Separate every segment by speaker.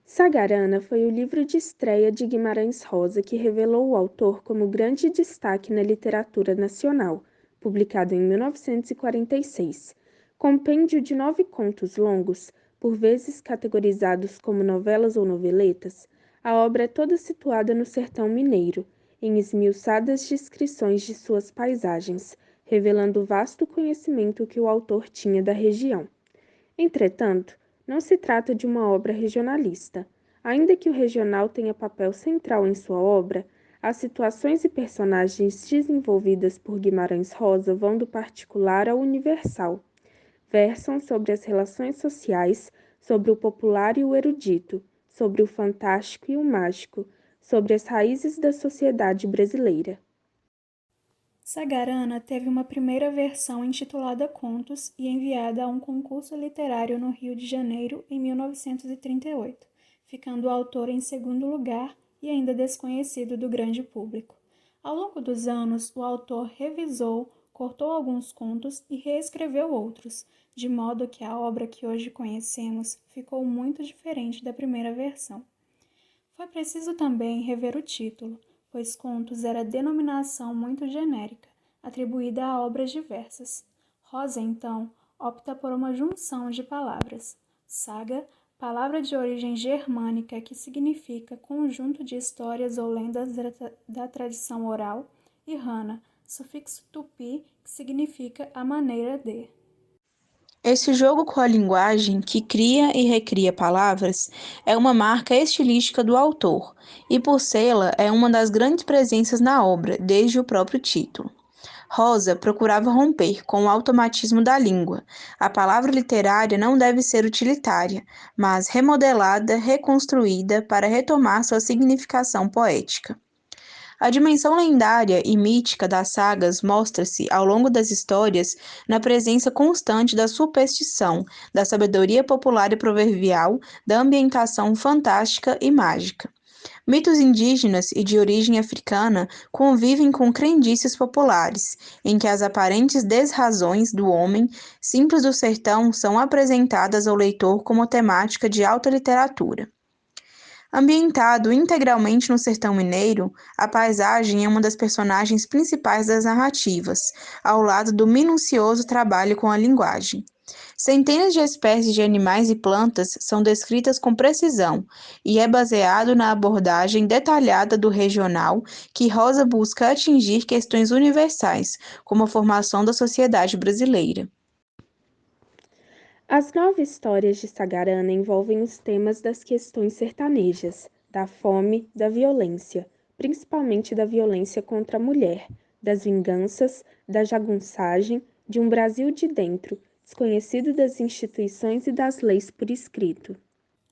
Speaker 1: Sagarana foi o livro de estreia de Guimarães Rosa que revelou o autor como grande destaque na literatura nacional, publicado em 1946. Compêndio de 9 contos longos, por vezes categorizados como novelas ou noveletas, a obra é toda situada no sertão mineiro, em esmiuçadas descrições de suas paisagens, revelando o vasto conhecimento que o autor tinha da região. Entretanto, não se trata de uma obra regionalista. Ainda que o regional tenha papel central em sua obra, as situações e personagens desenvolvidas por Guimarães Rosa vão do particular ao universal. Versam sobre as relações sociais, sobre o popular e o erudito, sobre o fantástico e o mágico, sobre as raízes da sociedade brasileira.
Speaker 2: Sagarana teve uma primeira versão intitulada Contos e enviada a um concurso literário no Rio de Janeiro em 1938, ficando o autor em segundo lugar e ainda desconhecido do grande público. Ao longo dos anos, o autor revisou, cortou alguns contos e reescreveu outros, de modo que a obra que hoje conhecemos ficou muito diferente da primeira versão. Foi preciso também rever o título, pois contos era denominação muito genérica, atribuída a obras diversas. Rosa, então, opta por uma junção de palavras. Saga, palavra de origem germânica que significa conjunto de histórias ou lendas da tradição oral, e rana, sufixo tupi que significa a maneira de.
Speaker 3: Esse jogo com a linguagem, que cria e recria palavras, é uma marca estilística do autor, e por sê-la é uma das grandes presenças na obra, desde o próprio título. Rosa procurava romper com o automatismo da língua. A palavra literária não deve ser utilitária, mas remodelada, reconstruída para retomar sua significação poética. A dimensão lendária e mítica das sagas mostra-se, ao longo das histórias, na presença constante da superstição, da sabedoria popular e proverbial, da ambientação fantástica e mágica. Mitos indígenas e de origem africana convivem com crendices populares, em que as aparentes desrazões do homem simples do sertão são apresentadas ao leitor como temática de alta literatura. Ambientado integralmente no sertão mineiro, a paisagem é uma das personagens principais das narrativas, ao lado do minucioso trabalho com a linguagem. Centenas de espécies de animais e plantas são descritas com precisão e é baseado na abordagem detalhada do regional que Rosa busca atingir questões universais, como a formação da sociedade brasileira.
Speaker 1: As 9 histórias de Sagarana envolvem os temas das questões sertanejas, da fome, da violência, principalmente da violência contra a mulher, das vinganças, da jagunçagem, de um Brasil de dentro, desconhecido das instituições e das leis por escrito.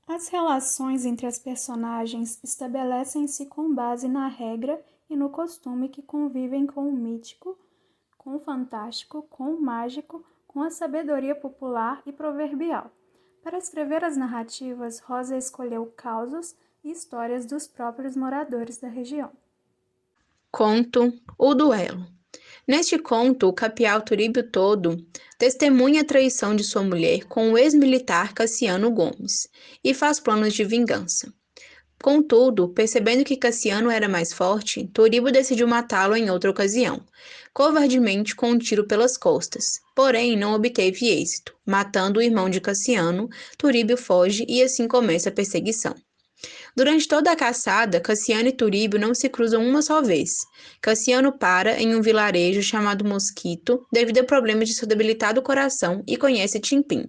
Speaker 2: As relações entre as personagens estabelecem-se com base na regra e no costume que convivem com o mítico, com o fantástico, com o mágico, com a sabedoria popular e proverbial. Para escrever as narrativas, Rosa escolheu causos e histórias dos próprios moradores da região.
Speaker 3: Conto O Duelo. Neste conto, o capial Turíbio Todo testemunha a traição de sua mulher com o ex-militar Cassiano Gomes e faz planos de vingança. Contudo, percebendo que Cassiano era mais forte, Turíbio decidiu matá-lo em outra ocasião, covardemente com um tiro pelas costas. Porém, não obteve êxito. Matando o irmão de Cassiano, Turíbio foge e assim começa a perseguição. Durante toda a caçada, Cassiano e Turíbio não se cruzam uma só vez. Cassiano para em um vilarejo chamado Mosquito devido a problemas de seu debilitado coração e conhece Timpim,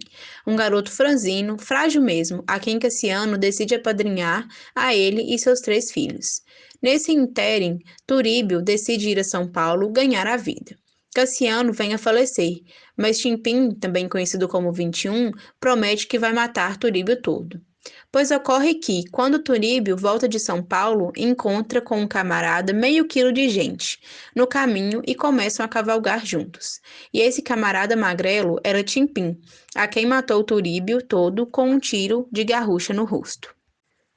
Speaker 3: um garoto franzino, frágil mesmo, a quem Cassiano decide apadrinhar a ele e seus 3 filhos. Nesse ínterim, Turíbio decide ir a São Paulo ganhar a vida. Cassiano vem a falecer, mas Timpim, também conhecido como 21, promete que vai matar Turíbio todo. Pois ocorre que, quando Turíbio volta de São Paulo, encontra com um camarada meio quilo de gente no caminho e começam a cavalgar juntos. E esse camarada magrelo era Timpim, a quem matou Turíbio todo com um tiro de garrucha no rosto.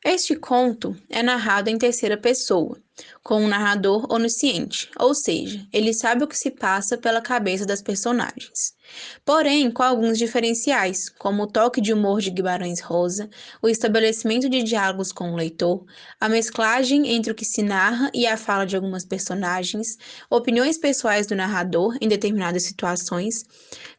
Speaker 3: Este conto é narrado em terceira pessoa, com um narrador onisciente, ou seja, ele sabe o que se passa pela cabeça das personagens. Porém, com alguns diferenciais, como o toque de humor de Guimarães Rosa, o estabelecimento de diálogos com o leitor, a mesclagem entre o que se narra e a fala de algumas personagens, opiniões pessoais do narrador em determinadas situações,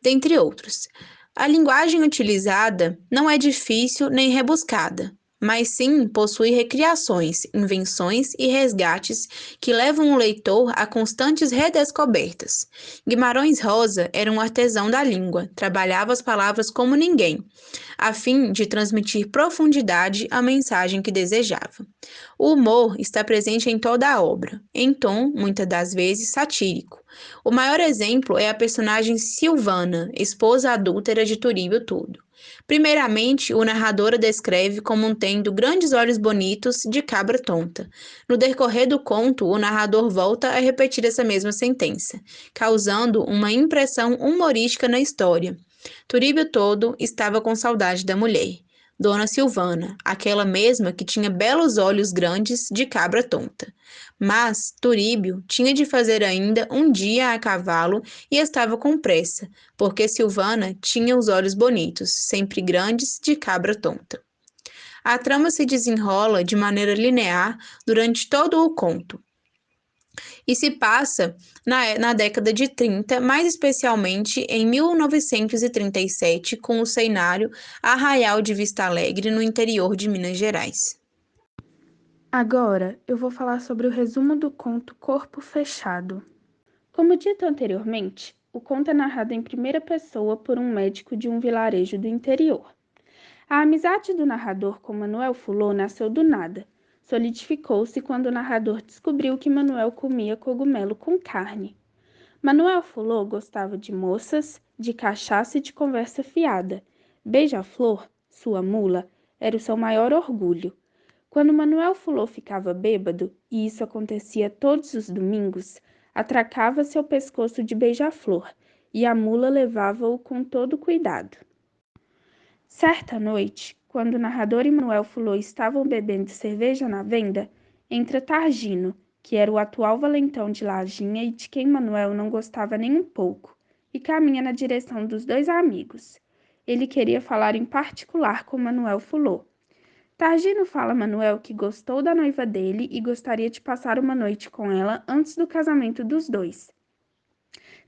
Speaker 3: dentre outros. A linguagem utilizada não é difícil nem rebuscada, mas sim possui recriações, invenções e resgates que levam o leitor a constantes redescobertas. Guimarães Rosa era um artesão da língua, trabalhava as palavras como ninguém, a fim de transmitir profundidade à mensagem que desejava. O humor está presente em toda a obra, em tom, muitas das vezes, satírico. O maior exemplo é a personagem Silvana, esposa adúltera de Turíbio Tudo. Primeiramente, o narrador a descreve como tendo grandes olhos bonitos de cabra tonta. No decorrer do conto, o narrador volta a repetir essa mesma sentença, causando uma impressão humorística na história. Turíbio todo estava com saudade da mulher. Dona Silvana, aquela mesma que tinha belos olhos grandes de cabra tonta. Mas Turíbio tinha de fazer ainda um dia a cavalo e estava com pressa, porque Silvana tinha os olhos bonitos, sempre grandes, de cabra tonta. A trama se desenrola de maneira linear durante todo o conto e se passa na década de 30, mais especialmente em 1937, com o cenário Arraial de Vista Alegre, no interior de Minas Gerais.
Speaker 1: Agora eu vou falar sobre o resumo do conto Corpo Fechado. Como dito anteriormente, o conto é narrado em primeira pessoa por um médico de um vilarejo do interior. A amizade do narrador com Manuel Fulô nasceu do nada. Solidificou-se quando o narrador descobriu que Manuel comia cogumelo com carne. Manuel Fulô gostava de moças, de cachaça e de conversa fiada. Beija-Flor, sua mula, era o seu maior orgulho. Quando Manuel Fulô ficava bêbado, e isso acontecia todos os domingos, atracava seu pescoço de beija-flor, e a mula levava-o com todo cuidado. Certa noite, quando o narrador e Manuel Fulô estavam bebendo cerveja na venda, entra Targino, que era o atual valentão de Lajinha e de quem Manuel não gostava nem um pouco, e caminha na direção dos dois amigos. Ele queria falar em particular com Manuel Fulô. Targino fala a Manuel que gostou da noiva dele e gostaria de passar uma noite com ela antes do casamento dos dois.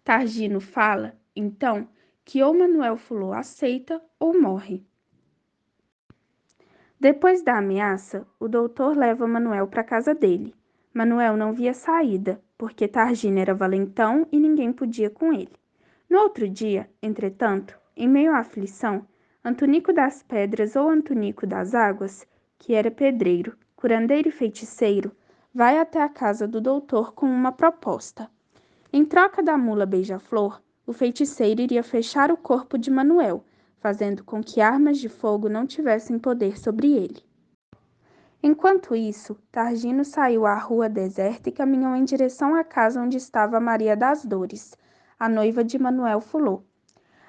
Speaker 1: Targino fala, então, que ou Manuel Fulô aceita ou morre. Depois da ameaça, o doutor leva Manuel para casa dele. Manuel não via saída, porque Targino era valentão e ninguém podia com ele. No outro dia, entretanto, em meio à aflição, Antonico das Pedras ou Antonico das Águas, que era pedreiro, curandeiro e feiticeiro, vai até a casa do doutor com uma proposta. Em troca da mula beija-flor, o feiticeiro iria fechar o corpo de Manuel, fazendo com que armas de fogo não tivessem poder sobre ele. Enquanto isso, Targino saiu à rua deserta e caminhou em direção à casa onde estava Maria das Dores, a noiva de Manuel Fulô.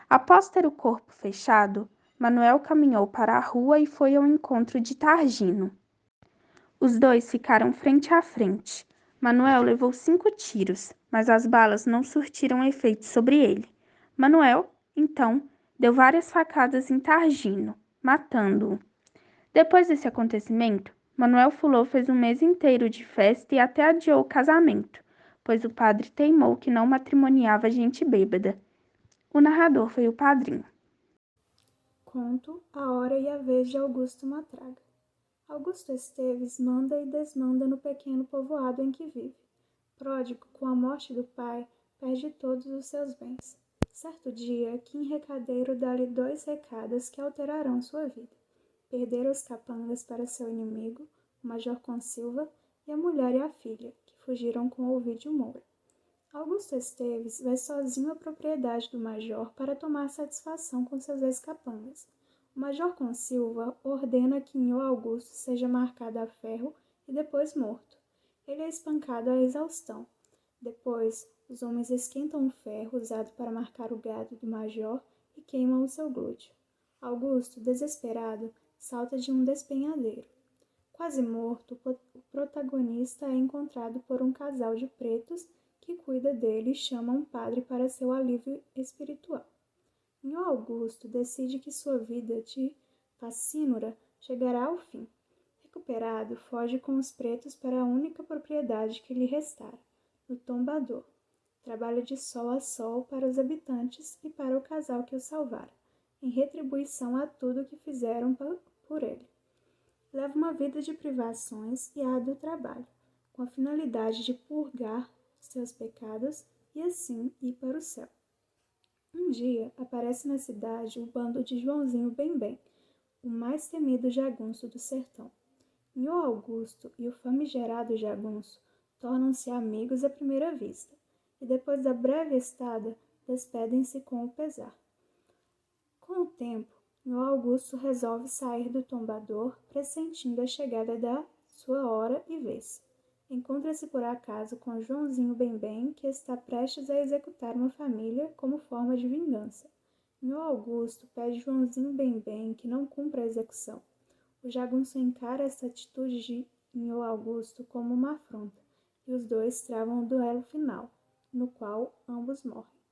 Speaker 1: Após ter o corpo fechado, Manuel caminhou para a rua e foi ao encontro de Targino. Os dois ficaram frente a frente. Manuel levou 5 tiros, mas as balas não surtiram efeito sobre ele. Manuel, então, deu várias facadas em Targino, matando-o. Depois desse acontecimento, Manuel Fulô fez um mês inteiro de festa e até adiou o casamento, pois o padre teimou que não matrimoniava gente bêbada. O narrador foi o padrinho.
Speaker 2: Conto A Hora e a Vez de Augusto Matraga. Augusto Esteves manda e desmanda no pequeno povoado em que vive. Pródigo, com a morte do pai, perde todos os seus bens. Certo dia, Kim Recadeiro dá-lhe 2 recadas que alterarão sua vida. Perder os capangas para seu inimigo, o Major Consilva, e a mulher e a filha, que fugiram com Ovidio Moura. Augusto Esteves vai sozinho à propriedade do Major para tomar satisfação com seus ex-capangas. O Major Consilva ordena que Nhô Augusto seja marcado a ferro e depois morto. Ele é espancado à exaustão. Depois, os homens esquentam o ferro usado para marcar o gado do Major e queimam o seu glúteo. Augusto, desesperado, salta de um despenhadeiro. Quase morto, o protagonista é encontrado por um casal de pretos que cuida dele e chama um padre para seu alívio espiritual. Nho Augusto decide que sua vida de facínora chegará ao fim. Recuperado, foge com os pretos para a única propriedade que lhe restara, no Tombador. Trabalha de sol a sol para os habitantes e para o casal que o salvara, em retribuição a tudo que fizeram por ele. Leva uma vida de privações e árduo trabalho, com a finalidade de purgar seus pecados e assim ir para o céu. Um dia, aparece na cidade o bando de Joãozinho Bem-Bem, o mais temido jagunço do sertão. Nho Augusto e o famigerado jagunço tornam-se amigos à primeira vista, e depois da breve estada, despedem-se com o pesar. Com o tempo, Nho Augusto resolve sair do tombador, pressentindo a chegada da sua hora e vez. Encontra-se por acaso com Joãozinho Bem-Bem, que está prestes a executar uma família como forma de vingança. Nho Augusto pede Joãozinho Bem-Bem que não cumpra a execução. O jagunço encara essa atitude de Nho Augusto como uma afronta, e os dois travam um duelo final, no qual ambos morrem.